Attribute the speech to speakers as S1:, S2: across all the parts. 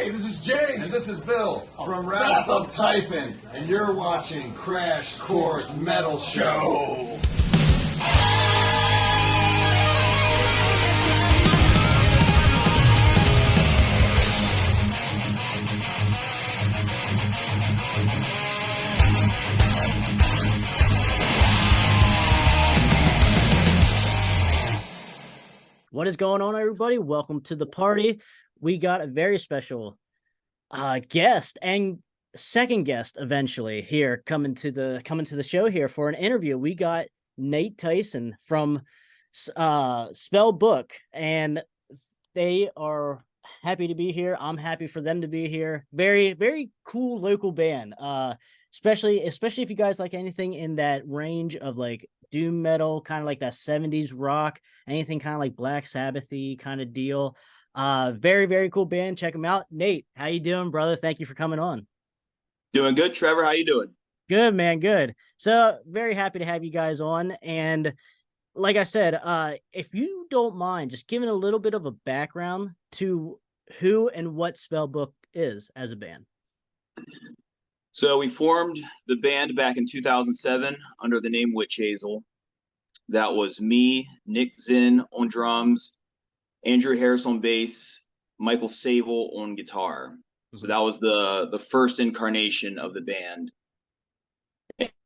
S1: Hey, this is Jay.
S2: And this is Bill from Wrath of Typhon. And you're watching Krash Kourse Metal Show.
S3: What is going on, everybody? Welcome to the party. We got a very special guest and second guest eventually here coming to the show here for an interview. We got Nate Tyson from SpellBook, and they are happy to be here. I'm happy for them to be here. Very, very cool local band. Especially if you guys like anything in that range of like doom metal, kind of like that 70s rock, anything kind of like Black Sabbath-y kind of deal. Very, very cool band. Check them out. Nate, how you doing, brother? Thank you for coming on.
S4: Doing good, Trevor. How you doing?
S3: Good, man. Good. So very happy to have you guys on. And like I said, if you don't mind just giving a little bit of a background to who and what SpellBook is as a band.
S4: So we formed the band back in 2007 under the name Witch Hazel. That was me, Nick Zinn on drums, Andrew Harris on bass, Michael Sable on guitar. So that was the first incarnation of the band.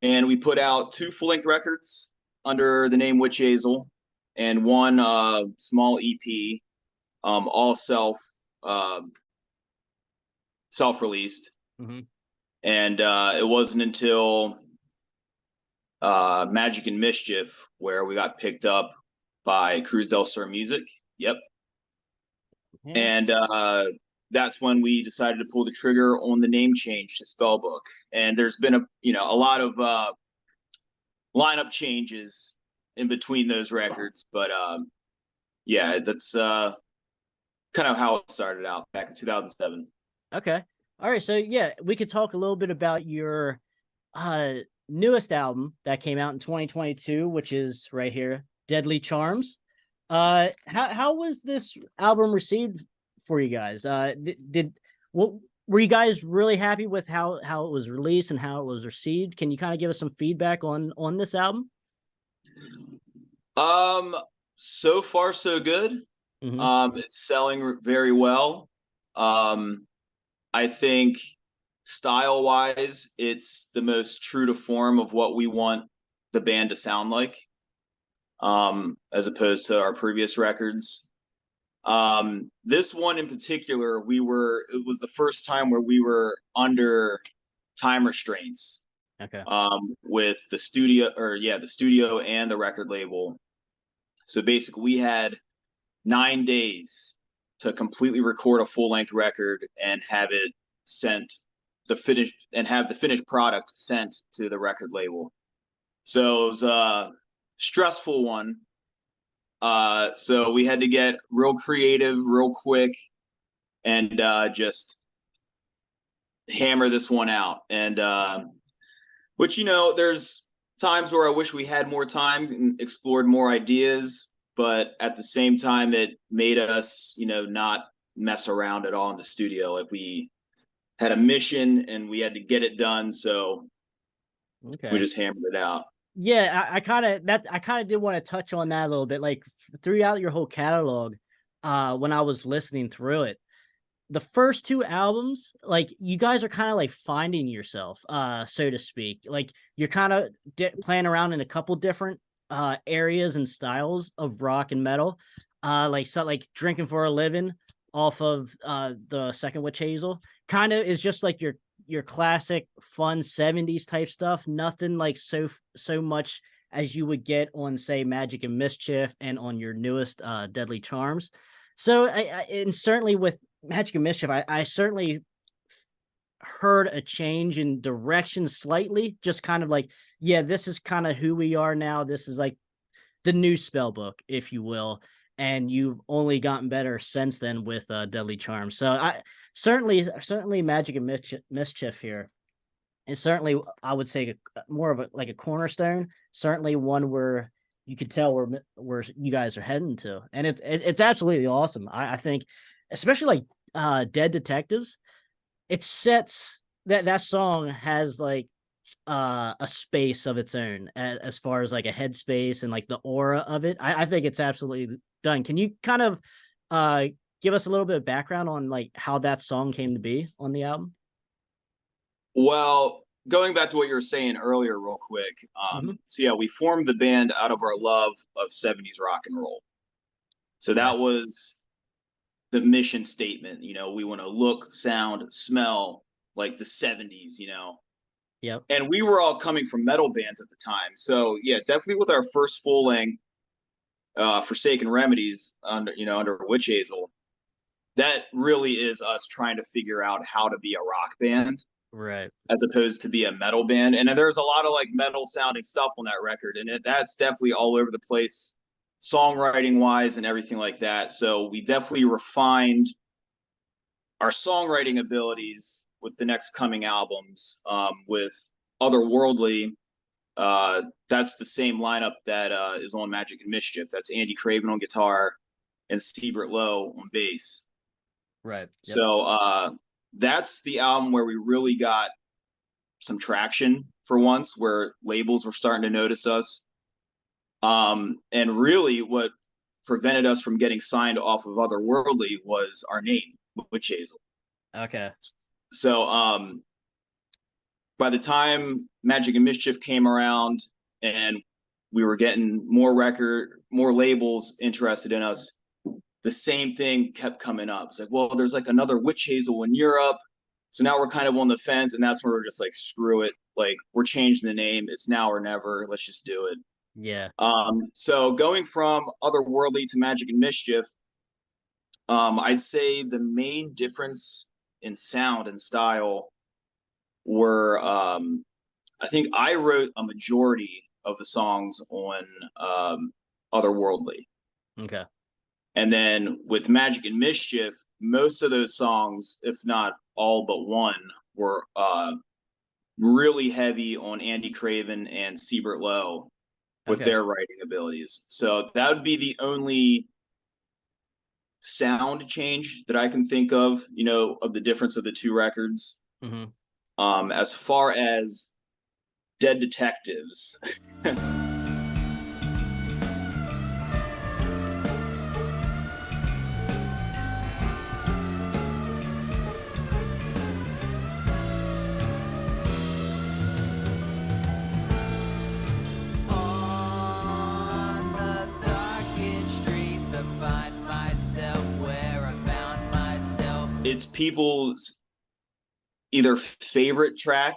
S4: And we put out 2 full-length records under the name Witch Hazel and one small EP, all self-released.
S3: Mm-hmm.
S4: And it wasn't until Magic and Mischief where we got picked up by Cruz del Sur Music. Yep. Yeah. And that's when we decided to pull the trigger on the name change to SpellBook. And there's been a lot of lineup changes in between those records, but yeah, that's kind of how it started out back in 2007.
S3: Okay. All right, so yeah, we could talk a little bit about your newest album that came out in 2022, which is right here, Deadly Charms. How was this album received for you guys? Were you guys really happy with how it was released and how it was received? Can you kind of give us some feedback on this album?
S4: So far so good.
S3: Mm-hmm.
S4: It's selling very well. I think style-wise, it's the most true to form of what we want the band to sound like, as opposed to our previous records. This one in particular, it was the first time where we were under time restraints.
S3: Okay.
S4: With the studio and the record label. So basically we had 9 days to completely record a full-length record and have it the finished product sent to the record label. So it was a stressful one. So we had to get real creative, real quick, and just hammer this one out. And which, there's times where I wish we had more time and explored more ideas. But at the same time, it made us, not mess around at all in the studio. Like we had a mission and we had to get it done. So we just hammered it out.
S3: Yeah, I kind of did want to touch on that a little bit. Like throughout your whole catalog, when I was listening through it, the first 2 albums, like you guys are kind of like finding yourself, so to speak. Like you're kind of playing around in a couple different areas and styles of rock and metal, like Drinking for a Living off of the second Witch Hazel kind of is just like your classic fun 70s type stuff. Nothing like so much as you would get on, say, Magic and Mischief and on your newest Deadly Charms. So and certainly with Magic and Mischief, I certainly heard a change in direction slightly, just kind of like, yeah, this is kind of who we are now. This is like the new SpellBook, if you will, and you've only gotten better since then with Deadly Charms. So I certainly Magic and Mischief here, and certainly I would say more of a cornerstone. Certainly one where you could tell where you guys are heading to, and it's absolutely awesome. I think, especially like Dead Detectives, it sets that song has like a space of its own as far as like a headspace and like the aura of it. I think it's absolutely done. Can you kind of give us a little bit of background on like how that song came to be on the album?
S4: Well, going back to what you were saying earlier, real quick. So yeah, we formed the band out of our love of 70s rock and roll. So that was the mission statement. You know, we want to look, sound, smell like the 70s, you know.
S3: Yep.
S4: And we were all coming from metal bands at the time. So yeah, definitely with our first full length, Forsaken Remedies under Witch Hazel, that really is us trying to figure out how to be a rock band.
S3: Right.
S4: As opposed to be a metal band. And there's a lot of like metal sounding stuff on that record. And that's definitely all over the place, songwriting wise and everything like that. So we definitely refined our songwriting abilities with the next coming albums, with Otherworldly. That's the same lineup that is on Magic and Mischief. That's Andy Craven on guitar and Siebert Lowe on bass.
S3: Right. Yep.
S4: So that's the album where we really got some traction for once, where labels were starting to notice us. And really what prevented us from getting signed off of Otherworldly was our name, Witch Hazel.
S3: Okay.
S4: So by the time Magic and Mischief came around and we were getting more labels interested in us, the same thing kept coming up. It's like, well, there's like another Witch Hazel in Europe. So now we're kind of on the fence, and that's where we're just like, screw it. Like, we're changing the name. It's now or never. Let's just do it.
S3: Yeah.
S4: So going from Otherworldly to Magic and Mischief, I'd say the main difference in sound and style were, I think I wrote a majority of the songs on Otherworldly.
S3: Okay.
S4: And then with Magic and Mischief, most of those songs, if not all but one, were really heavy on Andy Craven and Siebert Lowe with their writing abilities. So that would be the only sound change that I can think of, you know, of the difference of the two records. As far as Dead Detectives. It's people's either favorite track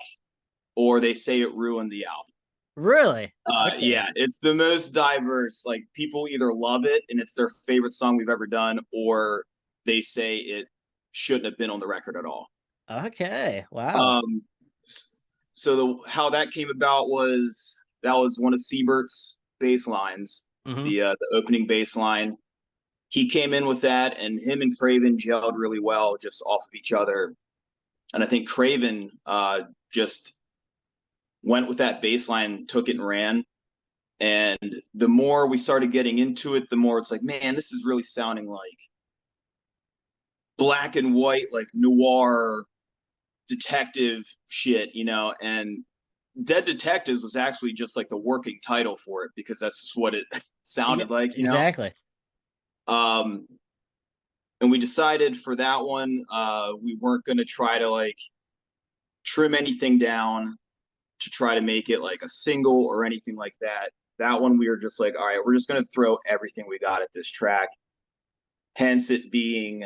S4: or they say it ruined the album.
S3: Really?
S4: Yeah, it's the most diverse. Like, people either love it and it's their favorite song we've ever done, or they say it shouldn't have been on the record at all.
S3: Okay. Wow.
S4: So how that came about was that was one of Siebert's bass lines, the opening bass line. He came in with that, and him and Craven gelled really well just off of each other. And I think Craven just went with that bass line, took it and ran. And the more we started getting into it, the more it's like, man, this is really sounding like black and white, like noir detective shit, you know? And Dead Detectives was actually just like the working title for it, because that's just what it sounded like, you know?
S3: Exactly.
S4: And we decided for that one, we weren't going to try to like trim anything down to try to make it like a single or anything like that. That one, we were just like, all right, we're just going to throw everything we got at this track. Hence it being,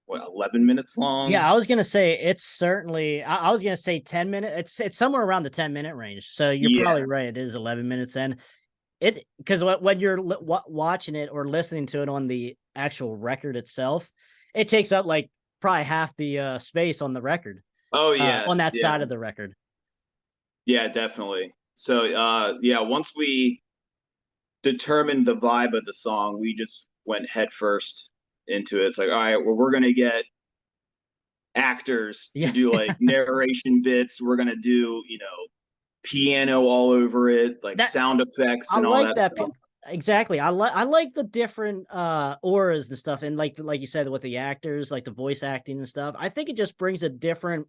S4: what, 11 minutes long?
S3: Yeah, I was gonna say it's certainly. I was gonna say 10 minutes. It's somewhere around the 10-minute range. So you're probably right. It is 11 minutes in. It because when you're watching it or listening to it on the actual record itself, it takes up like probably half the space on the record.
S4: Oh yeah,
S3: on that side of the record.
S4: Yeah, definitely. So yeah, once we determined the vibe of the song, we just went headfirst into it. It's like, all right, well, we're gonna get actors to do like narration bits. We're gonna do, you know, piano all over it, like sound effects and all that stuff.
S3: Exactly. I like the different auras and stuff, and like you said with the actors, like the voice acting and stuff. I think it just brings a different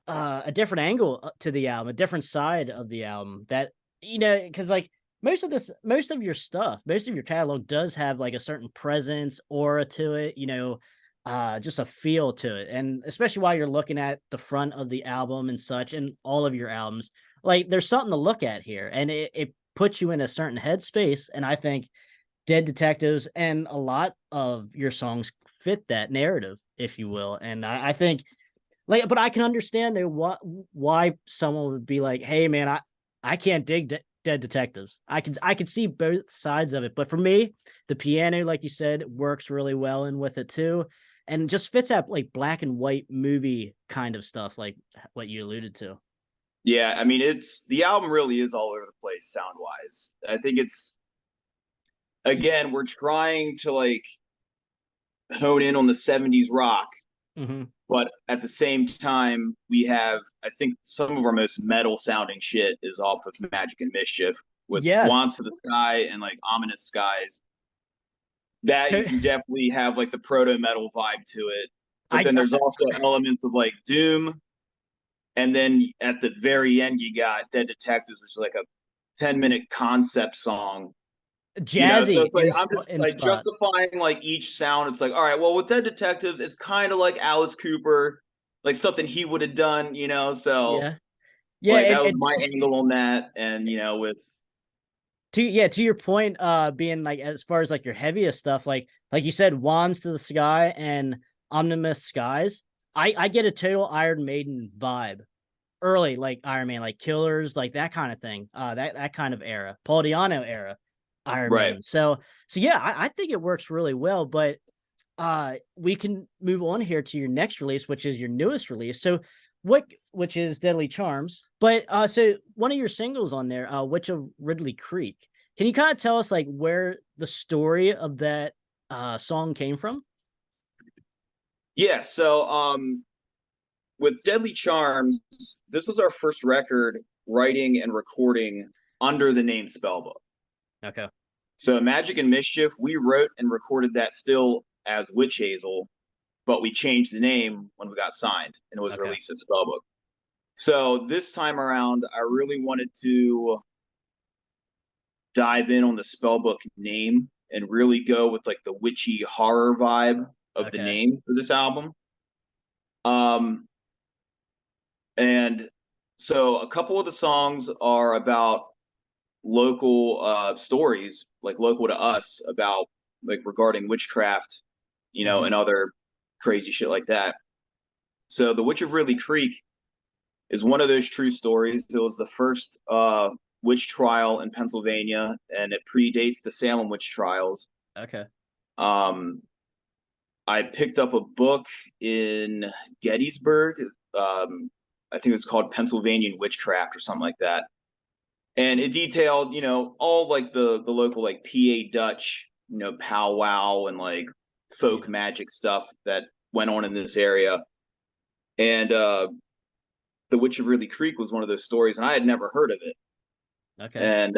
S3: angle to the album, a different side of the album that because like most of your stuff, most of your catalog does have like a certain presence, aura to it, just a feel to it. And especially while you're looking at the front of the album and such, and all of your albums, like there's something to look at here, and it puts you in a certain headspace. And I think Dead Detectives and a lot of your songs fit that narrative, if you will. And I think but I can understand why someone would be like, "Hey, man, I can't dig Dead Detectives." I can see both sides of it, but for me, the piano, like you said, works really well in with it too, and just fits that like black and white movie kind of stuff, like what you alluded to.
S4: Yeah, I mean, the album really is all over the place sound wise. I think it's, again, we're trying to like hone in on the 70s rock,
S3: Mm-hmm.
S4: but at the same time, we have, I think, some of our most metal sounding shit is off of Magic and Mischief with
S3: Yeah,
S4: Wands to the Sky and like Ominous Skies. That you can definitely have like the proto metal vibe to it. But then there's also elements of like Doom. And then at the very end, you got Dead Detectives, which is like a 10-minute concept song. So
S3: jazzy
S4: it's like I'm just
S3: in
S4: like
S3: spots.
S4: justifying like each sound. It's like, all right, well, with Dead Detectives, it's kind of like Alice Cooper, like something he would have done, so
S3: Yeah, yeah,
S4: like that was my angle on that. And with
S3: to your point, being like as far as like your heaviest stuff, like you said, Wands to the Sky and Omnibus Skies, I get a total Iron Maiden vibe. Early like Iron Man, like Killers, like that kind of thing. That kind of era, Paul Diano era, Iron
S4: right.
S3: Maiden. So yeah, I think it works really well. But we can move on here to your next release, which is your newest release. So which is Deadly Charms. But so one of your singles on there, Witch of Ridley Creek. Can you kind of tell us like where the story of that song came from?
S4: Yeah. So with Deadly Charms, this was our first record writing and recording under the name Spellbook.
S3: Okay.
S4: So Magic and Mischief, we wrote and recorded that still as Witch Hazel, but we changed the name when we got signed and it was
S3: Okay.
S4: released as Spellbook. So this time around, I really wanted to dive in on the Spellbook name and really go with like the witchy horror vibe of the
S3: Okay.
S4: name for this album. And so a couple of the songs are about local stories, like local to us, about like regarding witchcraft,
S3: Mm-hmm.
S4: and other crazy shit like that. So the Witch of Ridley Creek is one of those true stories. It was the first witch trial in Pennsylvania, and it predates the Salem witch trials.
S3: Okay.
S4: Um, I picked up a book in Gettysburg. I think it's called Pennsylvania Witchcraft or something like that. And it detailed, all like the local like PA Dutch, powwow and like folk
S3: Yeah.
S4: magic stuff that went on in this area. And the Witch of Ridley Creek was one of those stories, and I had never heard of it.
S3: Okay.
S4: And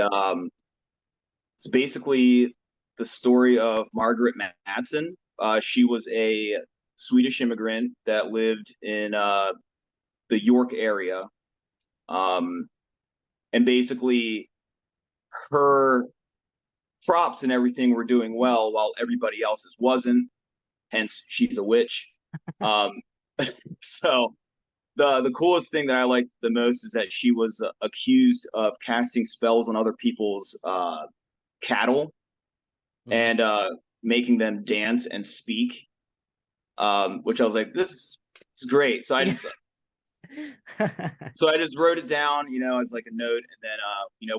S4: it's basically the story of Margaret Matson. She was a Swedish immigrant that lived in the York area. And basically, her crops and everything were doing well while everybody else's wasn't. Hence, she's a witch. Um, so the coolest thing that I liked the most is that she was accused of casting spells on other people's cattle
S3: Mm-hmm.
S4: and making them dance and speak. Which I was like, this is great. So I just wrote it down, as like a note, and then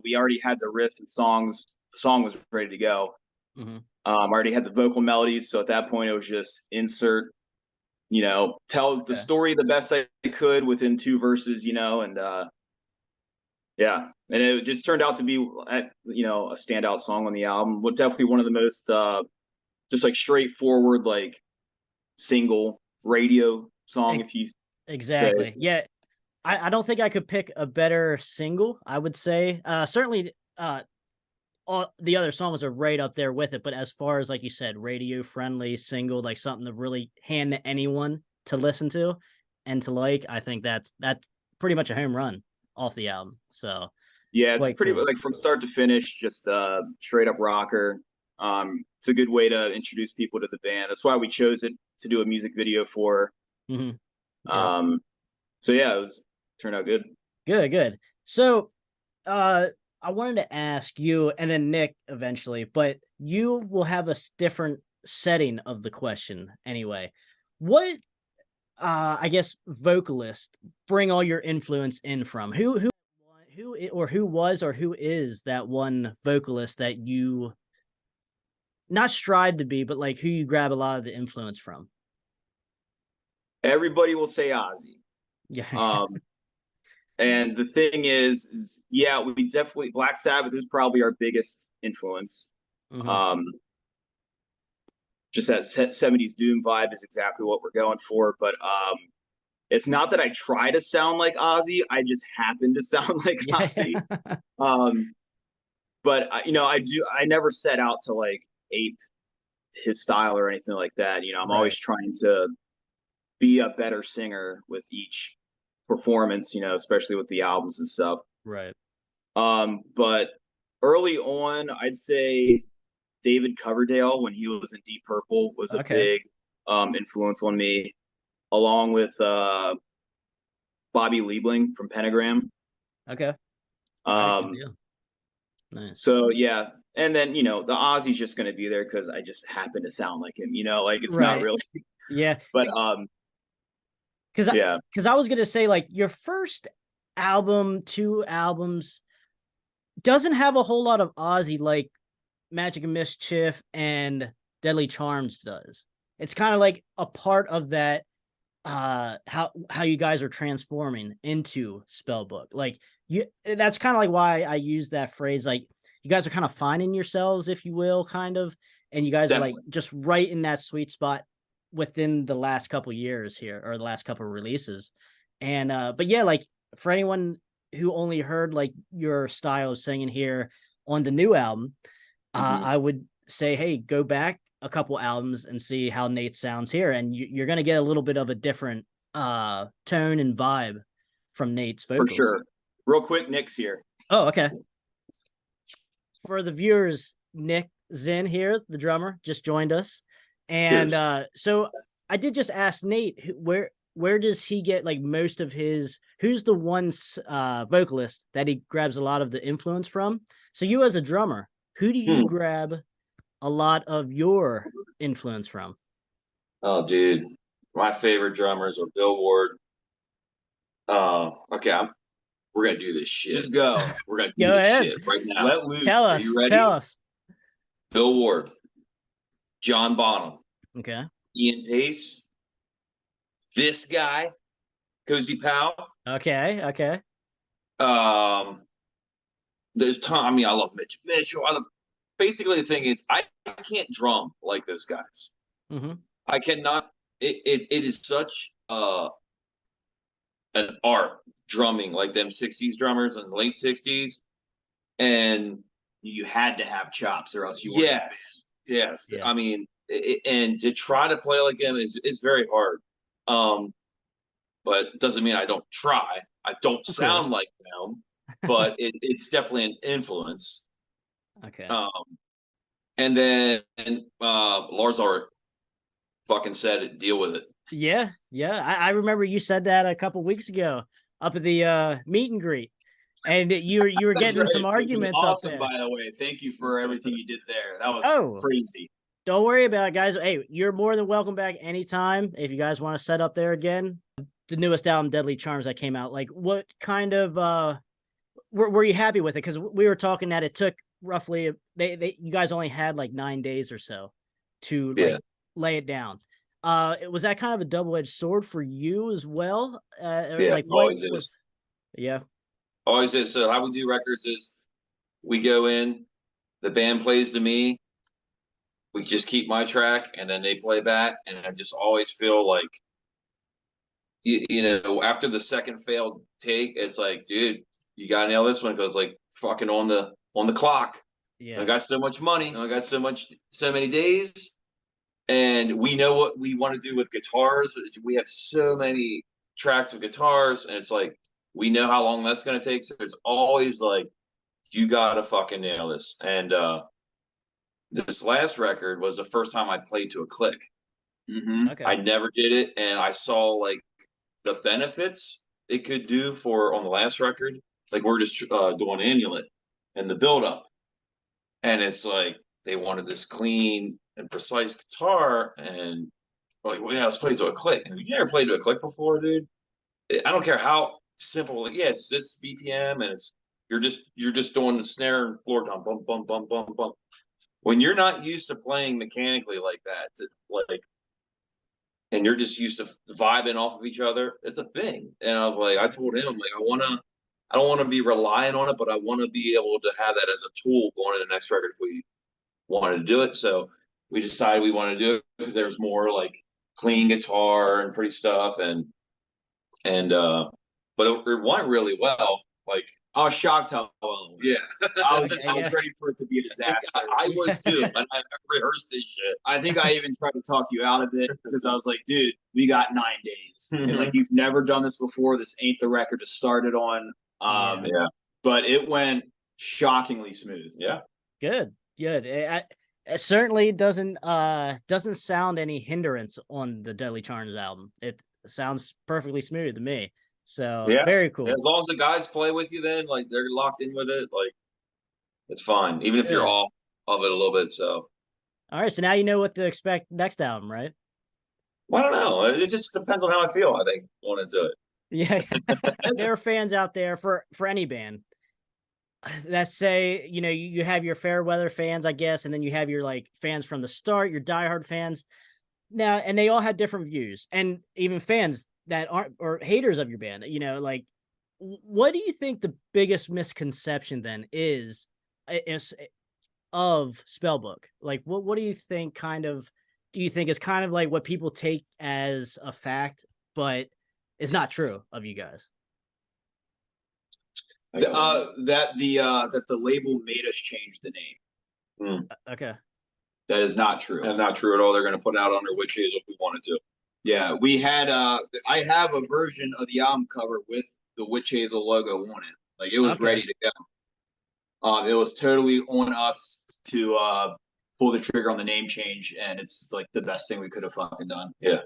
S4: we already had the riff and songs. The song was ready to go.
S3: Mm-hmm.
S4: I already had the vocal melodies, so at that point it was just insert, tell the story the best I could within 2 verses, and yeah, and it just turned out to be a standout song on the album. But definitely one of the most just like straightforward like single radio song, if you
S3: Exactly.
S4: say.
S3: Yeah. I don't think I could pick a better single, I would say. Certainly all the other songs are right up there with it. But as far as, like you said, radio friendly single, like something to really hand to anyone to listen to and to like, I think that's pretty much a home run off the album. So
S4: Yeah, it's
S3: quite
S4: pretty
S3: cool.
S4: like from start to finish, just straight up rocker. It's a good way to introduce people to the band. That's why we chose it to do a music video for.
S3: Mhm. Yeah.
S4: So yeah, turned out good.
S3: Good. So I wanted to ask you and then Nick eventually, but you will have a different setting of the question anyway. What I guess vocalist bring all your influence in from? Who was or who is that one vocalist that you not strive to be, but like who you grab a lot of the influence from?
S4: Everybody will say Ozzy.
S3: Yeah.
S4: And the thing is yeah, we definitely Black Sabbath is probably our biggest influence.
S3: Mhm.
S4: Just that 70s doom vibe is exactly what we're going for. But it's not that I try to sound like Ozzy, I just happen to sound like
S3: Yeah.
S4: Ozzy. But I never set out to like ape his style or anything like that. I'm
S3: Right.
S4: always trying to be a better singer with each performance, especially with the albums and stuff.
S3: Right.
S4: But early on, I'd say David Coverdale, when he was in Deep Purple, was a
S3: Okay.
S4: big influence on me, along with Bobby Liebling from Pentagram.
S3: Okay. All right, good
S4: Um,
S3: deal. Nice.
S4: so yeah, and then the Ozzy's just going to be there because I just happen to sound like him. Like it's not
S3: Right.
S4: really,
S3: Yeah.
S4: but yeah.
S3: Because I was gonna say, like, your first album, 2 albums doesn't have a whole lot of Ozzy like Magic and Mischief and Deadly Charms does. It's kind of like a part of that how you guys are transforming into Spellbook. Like that's kind of like why I use that phrase, like you guys are kind of finding yourselves, if you will, kind of, and you guys are like
S4: Definitely.
S3: just right in that sweet spot within the last couple years here, or the last couple releases. And but yeah, like for anyone who only heard like your style of singing here on the new album, I would say, hey, go back a couple albums and see how Nate sounds here, and you're gonna get a little bit of a different tone and vibe from Nate's
S4: For
S3: vocals.
S4: sure. Real quick, Nick's here.
S3: Oh, okay. For the viewers, Nick Zinn here, the drummer, just joined us, and so I did just ask Nate where does he get like most of his? Who's the one vocalist that he grabs a lot of the influence from? So you as a drummer, who do you grab a lot of your influence from?
S1: Oh, dude, my favorite drummers are Bill Ward. Okay, we're gonna do this shit.
S4: Just go.
S1: We're gonna do
S3: Go
S1: this
S3: ahead.
S1: shit right now.
S4: Let loose.
S3: Tell
S1: Are
S3: us.
S1: you ready?
S3: Tell us.
S1: Bill Ward, John Bonham,
S3: Okay.
S1: Ian Pace, this guy, Cozy Powell.
S3: Okay.
S1: There's Tom. I mean, I love Mitch Mitchell. Basically, the thing is, I can't drum like those guys.
S3: Mm-hmm.
S1: I cannot. It is such an art drumming like them 60s drummers in the late 60s, and
S4: You had to have chops, or else you weren't.
S1: yes.
S3: Yeah.
S1: I mean, and to try to play like him is very hard. But doesn't mean I don't try. I don't sound like them, but it's definitely an influence.
S3: Okay.
S1: And then Lars Ulrich fucking said it. Deal with it.
S3: Yeah. I remember you said that a couple weeks ago up at the meet and greet, and you were getting some arguments
S4: awesome,
S3: up there.
S4: by the way. Thank you for everything you did there. That was crazy.
S3: Don't worry about it, guys. Hey, you're more than welcome back anytime if you guys want to set up there again. The newest album, Deadly Charms, that came out. Like, what kind of were you happy with it? Because we were talking that it took roughly you guys only had like 9 days or so to like lay it down. Was that kind of a double-edged sword for you as well? Like
S1: always is.
S3: Yeah.
S1: Always is. So how we do records is we go in, the band plays to me, we just keep my track, and then they play back, and I just always feel like you know, after the second failed take, it's like, dude, you gotta nail this one because like fucking on the clock.
S3: Yeah.
S1: I got so much money. I got so many days, and we know what we want to do with guitars. We have so many tracks of guitars, and it's like we know how long that's going to take. So it's always like you gotta fucking nail this. And this last record was the first time I played to a click.
S3: Okay.
S1: I never did it, and I saw like the benefits it could do for on the last record. Like we're just doing Amulet and the build up, and it's like they wanted this clean and precise guitar, and we're like, well, yeah, let's play to a click. And you never played to a click before, dude. I don't care how simple. Like, yeah, it's just BPM, and it's you're just doing the snare and floor tom, bum bum bum bum bum. When you're not used to playing mechanically like that, like, and you're just used to vibing off of each other, it's a thing. And I was like, I told him, like, I don't want to be relying on it, but I want to be able to have that as a tool going to the next record if we wanted to do it. So we decided we wanted to do it because there was more like clean guitar and pretty stuff, and but it went really well. Like
S4: I was shocked how well.
S1: yeah,
S4: I was ready for it to be a disaster.
S1: I was too, and I rehearsed this shit.
S4: I think I even tried to talk you out of it because I was like, dude, we got 9 days. And like, you've never done this before. This ain't the record to start it on.
S1: Yeah.
S4: But it went shockingly smooth.
S1: Yeah.
S3: Good. It certainly doesn't sound any hindrance on the Deadly Charms album. It sounds perfectly smooth to me. So
S1: Yeah.
S3: very cool.
S1: As long as the guys play with you, then like they're locked in with it, like it's fine, even if you're
S3: Yeah.
S1: off of it a little bit. So
S3: All right, so now you know what to expect next album, right?
S1: well, I don't know. It just depends on how I feel. I think going into it.
S3: Yeah. There are fans out there for any band that say, you know, you have your fair weather fans, I guess, and then you have your like fans from the start, your diehard fans. Now, and they all have different views, and even fans that aren't or haters of your band. You know, like, what do you think the biggest misconception then is of Spellbook? Like, what do you think? Do you think is kind of like what people take as a fact, but is not true of you guys?
S4: That the label made us change the name.
S3: Okay.
S4: That is not true.
S1: And not true at all. They're going to put out under Witch Hazel if we wanted to.
S4: Yeah, we had I have a version of the album cover with the Witch Hazel logo on it. Like it was ready to go. It was totally on us to pull the trigger on the name change, and it's like the best thing we could have fucking done.
S1: Yeah.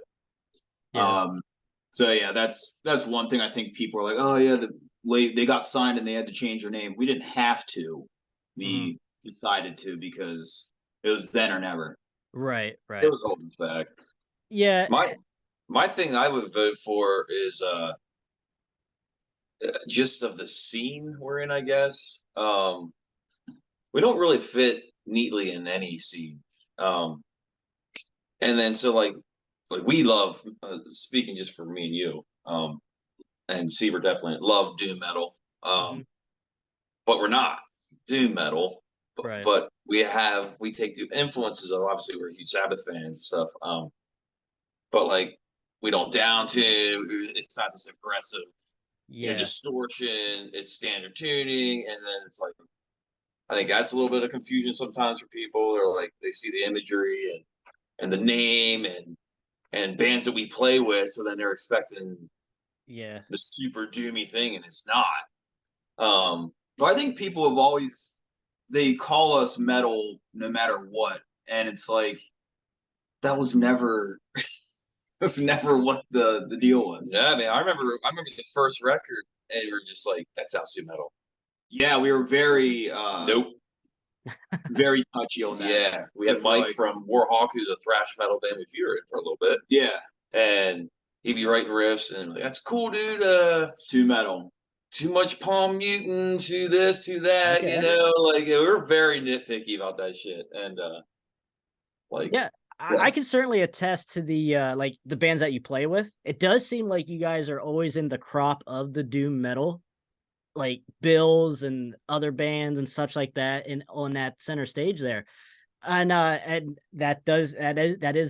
S4: So yeah, that's one thing I think people are like, oh yeah, they got signed and they had to change their name. We didn't have to. We decided to because it was then or never.
S3: Right.
S1: It was holding us back.
S3: Yeah.
S1: My thing I would vote for is just of the scene we're in, I guess. We don't really fit neatly in any scene. And then so like we love speaking just for me and you, and Seaver definitely love doom metal. But we're not doom metal. But we take the influences of, obviously we're huge Sabbath fans and stuff. But like we don't down tune. It's not this aggressive, distortion. It's standard tuning, and then it's like I think that's a little bit of confusion sometimes for people. They're like they see the imagery and the name and bands that we play with, so then they're expecting the super doomy thing, and it's not.
S4: So I think people have always they call us metal no matter what, and it's like that was never that's never what the deal was.
S1: Yeah, I mean, I remember the first record, and we were just like, that sounds too metal.
S4: Yeah, we were very
S1: nope,
S4: very touchy on that.
S1: Yeah, we had Mike from Warhawk, who's a thrash metal band which you were in for a little bit.
S4: Yeah,
S1: and he'd be writing riffs, and like, that's cool, dude.
S4: Too metal.
S1: Too much Palm Mutant, to this, to that, you know, like we're very nitpicky about that shit. And
S3: I can certainly attest to the like the bands that you play with. It does seem like you guys are always in the crop of the doom metal, like Bills and other bands and such like that, and on that center stage there. And that is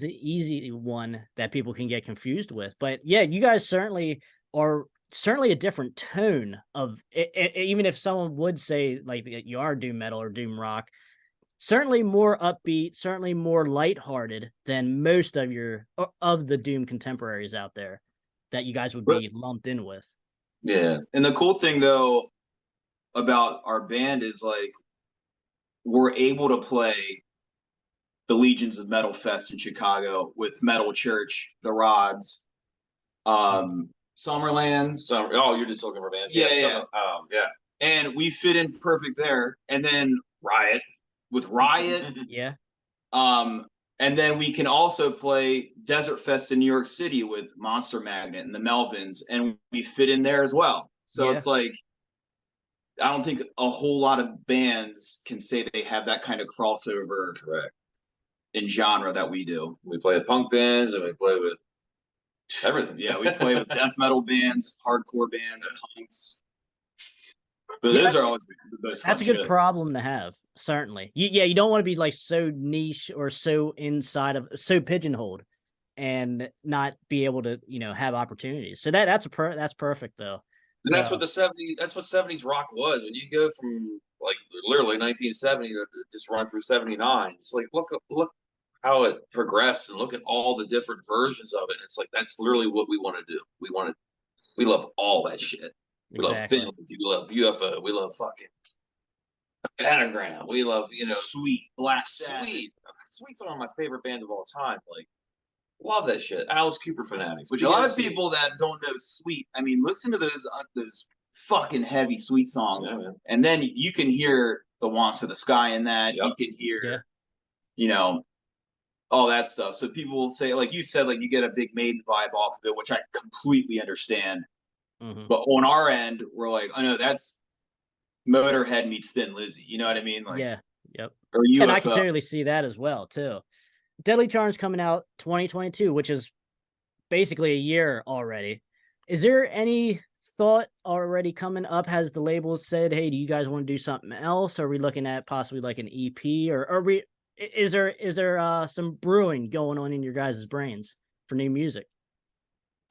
S3: an easy one that people can get confused with. But yeah, you guys certainly are a different tone of it, even if someone would say like you are doom metal or doom rock, certainly more upbeat, certainly more lighthearted than most of the Doom contemporaries out there that you guys would be lumped in with.
S4: Yeah. And the cool thing though about our band is like we're able to play the Legions of Metal Fest in Chicago with Metal Church, the Rods, Summerlands.
S1: You're just looking for bands.
S4: Yeah.
S1: Yeah.
S4: And we fit in perfect there. And then
S1: Riot.
S4: with Riot.
S3: Yeah.
S4: And then we can also play Desert Fest in New York City with Monster Magnet and the Melvins, and we fit in there as well. So it's like, I don't think a whole lot of bands can say they have that kind of crossover in genre that we do.
S1: We play with punk bands and we play with everything.
S4: Yeah, we play with death metal bands, hardcore bands, punks. But those are always the most fun.
S3: That's a good problem to have, certainly. You don't want to be like so niche or so inside of so pigeonholed and not be able to, have opportunities. So that's perfect though.
S1: And that's what that's what 70s rock was. When you go from like literally 1970 to just run through 79, it's like look how it progressed and look at all the different versions of it. It's like that's literally what we want to do. We love all that shit. We love Finland, we love UFO, we love fucking Pentagram, we love,
S4: Sweet, Black
S1: Sweet's one of my favorite bands of all time. Like, love that shit. Alice Cooper fanatics.
S4: Which a lot of people that don't know Sweet, I mean, listen to those fucking heavy Sweet songs, and then you can hear the Wants of the Sky in that. You can hear, all that stuff. So people will say, like you said, like you get a big Maiden vibe off of it, which I completely understand.
S3: Mm-hmm.
S4: But on our end, we're like, I know that's Motorhead meets Thin Lizzy. You know what I mean? Like,
S3: yeah, yep.
S4: Or UFO.
S3: And I can totally see that as well too. Deadly Charm's coming out 2022, which is basically a year already. Is there any thought already coming up? Has the label said, "Hey, do you guys want to do something else? Are we looking at possibly like an EP, or are we? Is there some brewing going on in your guys' brains for new music?"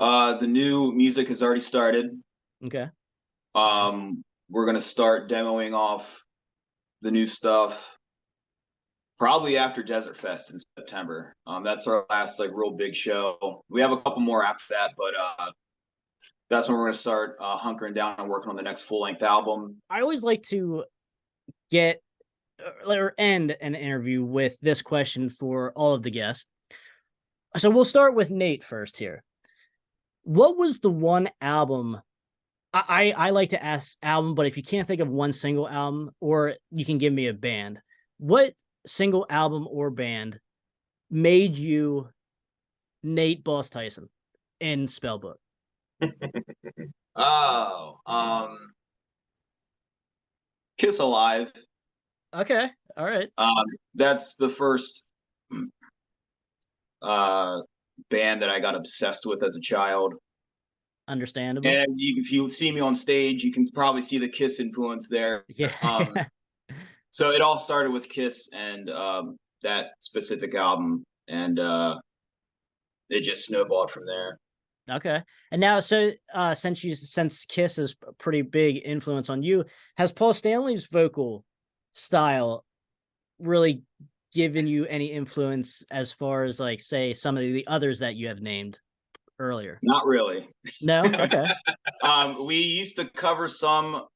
S4: The new music has already started.
S3: Okay.
S4: We're gonna start demoing off the new stuff probably after Desert Fest in September. That's our last like real big show. We have a couple more after that, but that's when we're gonna start hunkering down and working on the next full-length album.
S3: I always like to get or end an interview with this question for all of the guests. So we'll start with Nate first here. What was the one album? I like to ask album, but if you can't think of one single album, or you can give me a band, what single album or band made you Nate Boss Tyson in SpellBook?
S4: Kiss Alive.
S3: Okay, all right.
S4: That's the first band that I got obsessed with as a child.
S3: Understandable.
S4: And if you see me on stage, you can probably see the Kiss influence there.
S3: Yeah.
S4: So it all started with Kiss and that specific album, and it just snowballed from there.
S3: Okay. And now, so since Kiss is a pretty big influence on you, has Paul Stanley's vocal style really given you any influence as far as like, say, some of the others that you have named earlier?
S4: Not really.
S3: No? Okay.
S4: We used to cover some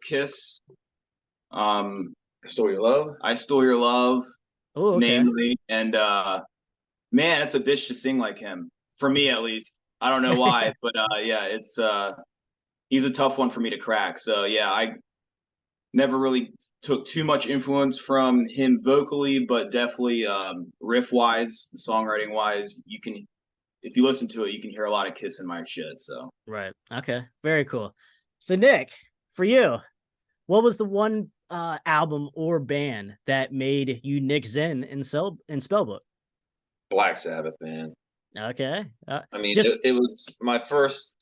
S4: Kiss.
S1: I Stole Your Love.
S4: I Stole Your Love.
S3: Oh, okay.
S4: Namely. And man, it's a bitch to sing like him. For me, at least. I don't know why, but yeah, it's he's a tough one for me to crack. So yeah, I never really took too much influence from him vocally, but definitely riff wise, songwriting wise, you can, if you listen to it, you can hear a lot of Kiss in my shit. So
S3: right. Okay. Very cool. So Nick, for you, what was the one album or band that made you Nick Zen in SpellBook?
S1: Black Sabbath, man.
S3: Okay.
S1: I mean, it was my first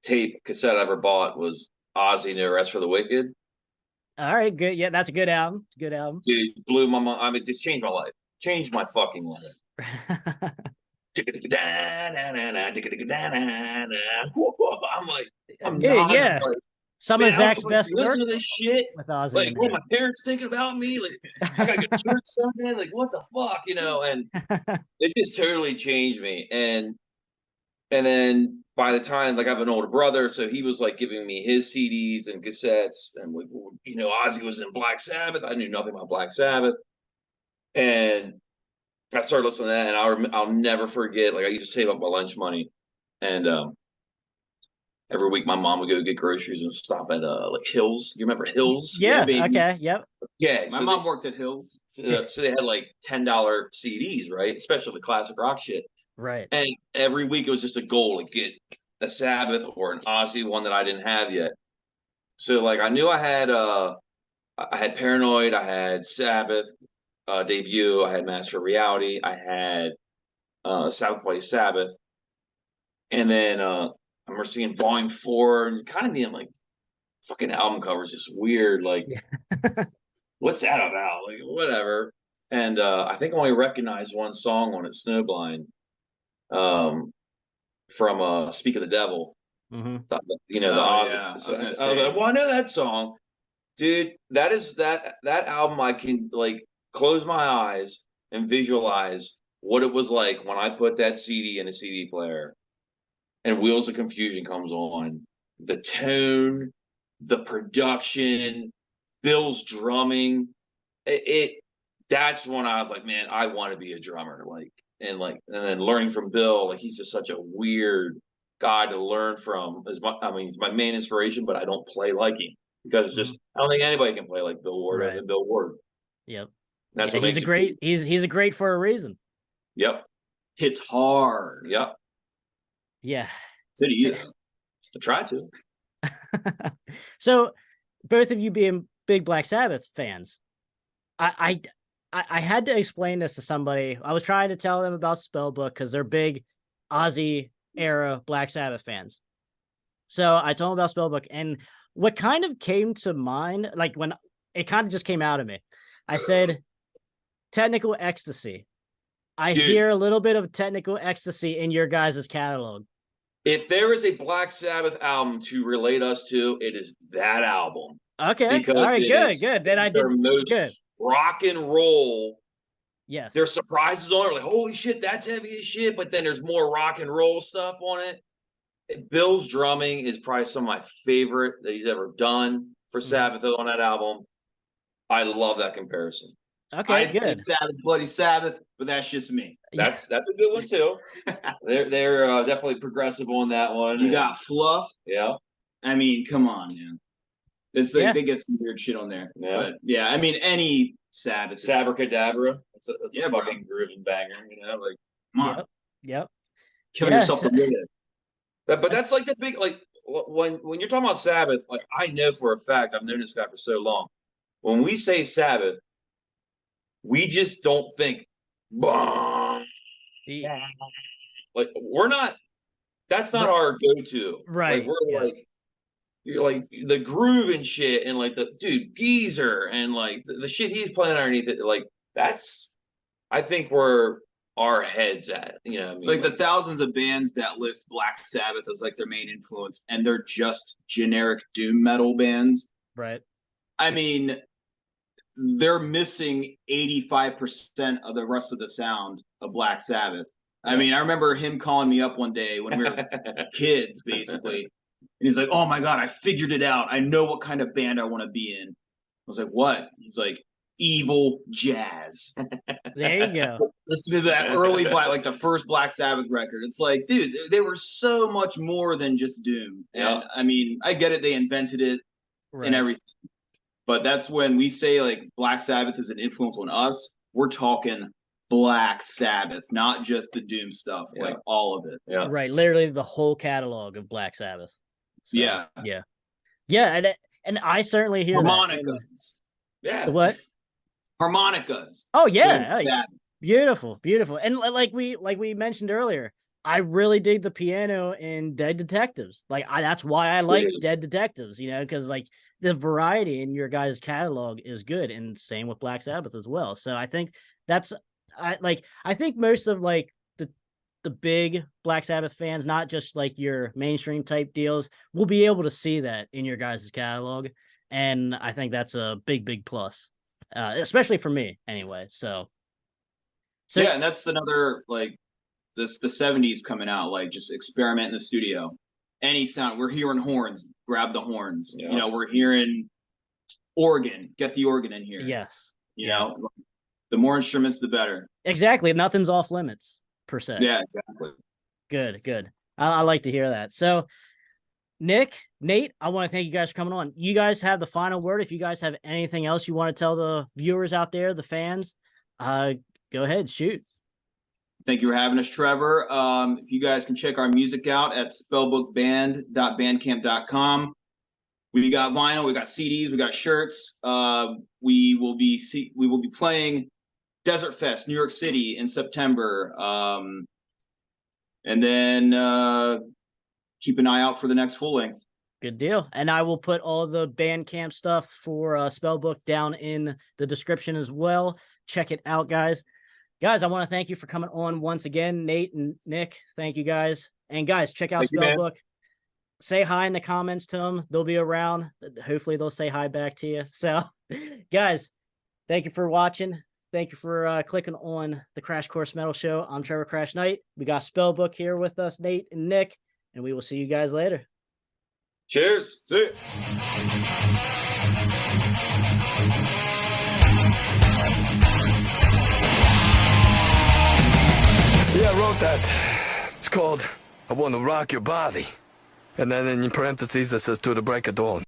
S1: tape cassette I ever bought was Ozzy No Rest for the Wicked.
S3: All right, good. Yeah, that's a good album. Good album.
S1: Dude, blew my mind. I mean, just changed my life. Changed my fucking life. I'm like,
S3: Dude, yeah. Some
S1: Man,
S3: of Zach's best work
S1: listen to this shit.
S3: with Ozzy.
S1: Like,
S3: in
S1: what
S3: there.
S1: my parents thinking about me? Like, I gotta go to church Sunday. Like, what the fuck, And it just totally changed me. And then by the time, like, I have an older brother, so he was like giving me his CDs and cassettes, and Ozzy was in Black Sabbath. I knew nothing about Black Sabbath, and I started listening to that, and I'll never forget. Like, I used to save up my lunch money, and every week my mom would go get groceries and stop at like Hills. You remember Hills?
S3: Yeah.
S4: baby.
S3: Okay. Yep.
S1: Yeah.
S4: My mom worked at Hills.
S1: So they had like $10 CDs, right? Especially the classic rock shit.
S3: Right.
S1: And every week it was just a goal to get a Sabbath or an Ozzy, one that I didn't have yet. So like I knew I had Paranoid, I had Sabbath debut, I had Master of Reality, I had South by Sabbath, and then I remember seeing Volume 4 and kind of being like, fucking album cover is just weird. Like,
S3: Yeah.
S1: what's that about? Like, whatever. And I think I only recognized one song on it, Snowblind, from Speak of the Devil.
S3: Mm-hmm.
S1: The
S4: Oh,
S1: Ozzy.
S4: yeah. I was gonna
S1: I was
S4: say.
S1: like, well, I know that song, dude. That album. I can like close my eyes and visualize what it was like when I put that CD in a CD player, and Wheels of Confusion comes on. The tone, the production, Bill's drumming. That's when I was like, man, I want to be a drummer. And then learning from Bill, like he's just such a weird guy to learn from. He's my main inspiration, but I don't play like him because I don't think anybody can play like Bill Ward other than Bill Ward.
S3: Yep.
S1: That's
S3: Yeah,
S1: what makes it cool.
S3: He's a great for a reason.
S1: Yep.
S4: Hits hard.
S1: Yep.
S3: Yeah.
S4: So do you.
S1: I try to.
S3: So, both of you being big Black Sabbath fans, I had to explain this to somebody. I was trying to tell them about SpellBook because they're big Ozzy era Black Sabbath fans. So I told them about SpellBook, and what kind of came to mind, like when it kind of just came out of me, I said, technical ecstasy. I hear a little bit of technical ecstasy in your guys' catalog.
S1: If there is a Black Sabbath album to relate us to, it is that album.
S3: Okay.
S1: Because
S3: all right, good. Then I did
S1: most
S3: good.
S1: Rock and roll.
S3: Yes.
S1: There's surprises on it. Like, holy shit, that's heavy as shit. But then there's more rock and roll stuff on it. Bill's drumming is probably some of my favorite that he's ever done for Sabbath on that album. I love that comparison.
S3: Okay,
S4: I'd
S3: good.
S4: say Sabbath, Bloody Sabbath, but that's just me.
S1: That's a good one too. They're definitely progressive on that one.
S4: You got Fluff.
S1: Yeah.
S4: I mean, come on, man. It's like
S3: Yeah.
S4: they get some weird shit on there.
S1: Yeah.
S4: But yeah, I mean, any Sabbath.
S1: Sabracadabra. That's
S4: Yeah,
S1: a
S4: bro.
S1: fucking grooving banger. Like,
S4: Come on.
S3: Yep.
S4: Kill
S3: Yeah.
S4: yourself to live it.
S1: but that's like the big, like, when you're talking about Sabbath, like, I know for a fact, I've known this guy for so long. When we say Sabbath, we just don't think, bah. Like, we're not, that's not our go-to.
S3: Right.
S1: Like, we're like, you're like the groove and shit, and like the dude Geezer and like the shit he's playing underneath it. Like, that's, I think, where our heads at. You know what I mean?
S4: Like the thousands of bands that list Black Sabbath as like their main influence, and they're just generic doom metal bands.
S3: Right.
S4: I mean, they're missing 85% of the rest of the sound of Black Sabbath. I mean, I remember him calling me up one day when we were kids, basically. And he's like, oh my God, I figured it out. I know what kind of band I want to be in. I was like, what? He's like, evil jazz.
S3: There you go.
S4: Listen to that early like the first Black Sabbath record. It's like, dude, they were so much more than just doom. And I mean, I get it. They invented it and everything. But that's when we say like Black Sabbath is an influence on us. We're talking Black Sabbath, not just the doom stuff, like all of it.
S1: Yeah.
S3: Right. Literally the whole catalog of Black Sabbath. So,
S4: yeah.
S3: And I certainly hear
S4: harmonicas.
S1: Yeah.
S3: The what?
S4: Harmonicas.
S3: Oh yeah. Beautiful. And like we mentioned earlier, I really dig the piano in Dead Detectives. Like that's why I like Dead Detectives, because like the variety in your guys' catalog is good, and same with Black Sabbath as well. So I think I think most of like the the big Black Sabbath fans, not just like your mainstream type deals, will be able to see that in your guys' catalog. And I think that's a big plus, especially for me anyway. So
S4: yeah, and that's another, like, the 70s coming out, like, just experiment in the studio. Any sound, we're hearing horns, grab the horns.
S1: Yeah.
S4: You know, we're hearing organ, get the organ in here.
S3: yes,
S4: You know, the more instruments, the better.
S3: exactly. Nothing's off limits per se.
S4: Yeah, exactly.
S3: Good. I like to hear that. So Nick, Nate, I want to thank you guys for coming on. You guys have the final word. If you guys have anything else you want to tell the viewers out there, the fans, go ahead, shoot.
S4: Thank you for having us, Trevor. If you guys can check our music out at spellbookband.bandcamp.com. We got vinyl, we got CDs, we got shirts. We will be playing Desert Fest, New York City in September. And then keep an eye out for the next full length.
S3: Good deal. And I will put all the Bandcamp stuff for Spellbook down in the description as well. Check it out, guys. Guys, I want to thank you for coming on once again. Nate and Nick, thank you guys. And guys, check out Spellbook. Say hi in the comments to them. They'll be around. Hopefully they'll say hi back to you. So, guys, thank you for watching. Thank you for clicking on the Krash Kourse Metal Show. I'm Trevor Krash Knight. We got Spellbook here with us, Nate and Nick, and we will see you guys later.
S1: Cheers. See ya.
S5: Yeah, I wrote that. It's called I Want to Rock Your Body. And then in parentheses it says to the break of dawn.